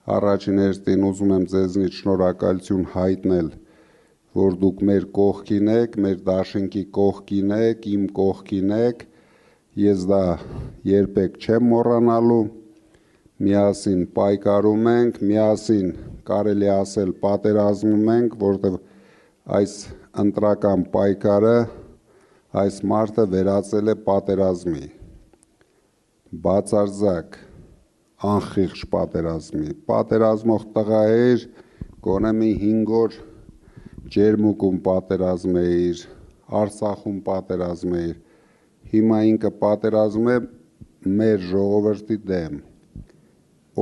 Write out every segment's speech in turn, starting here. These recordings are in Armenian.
Առաջին հերթին ուզում եմ ձեզնից շնորհակալություն հայտնել, որ դուք մեր կողքին եք, մեր դաշինքի կողքին եք, իմ կողքին եք, ես դա երբեք չեմ մոռանալու, միասին պայքարում ենք, միասին կարելի ասել պատերազմում ենք, որտեղ այս ընտրական պայքարը այս մարդը վերածել է պատերազմի, բացարձակ անխիղճ պատերազմող տղա էր, գոնե մի 5 օր Ջերմուկում պատերազմ էր, Արցախում պատերազմ էր, հիմա ինքը պատերազմ է մեր ժողովրդի դեմ,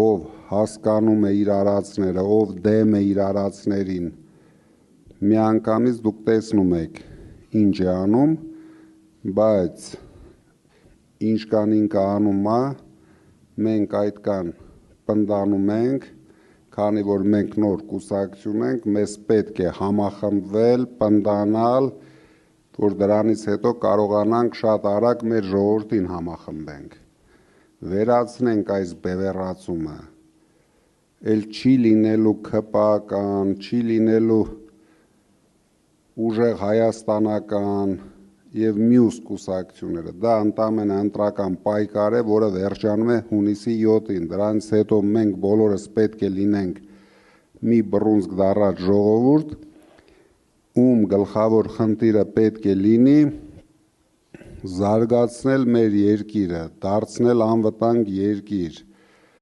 ով հասկանում է իր արածները, ով դեմ է իր արածներին, միանգամից դուք տեսնում եք ինչ է անում, բայց ինչ կան ինքը անում է, մենք այդ կան պնդանում ենք, քանի որ մենք նոր կուսակցություն ենք, մեզ պետք է համախմբվել, պնդանալ, որ դրանից հետո կարողանանք շատ արագ մեր ժողովրդին համախմբենք, վերացնենք այս բևեռացումը, էլ չի լինելու ՔՊԱ-կան, չի լինելու ուժեղ հայաստանական և մյուս կուսակցությունները, դա ընդամենը ընտրական պայքար է, որը վերջանում է հունիսի 7-ին, դրանից հետո մենք բոլորս պետք է լինենք մի բռունցք դառած ժողովուրդ, ում գլխավոր խնդիրը պետք է լինի զարգացնել մեր երկիրը, դարձնել անվտանգ երկիր,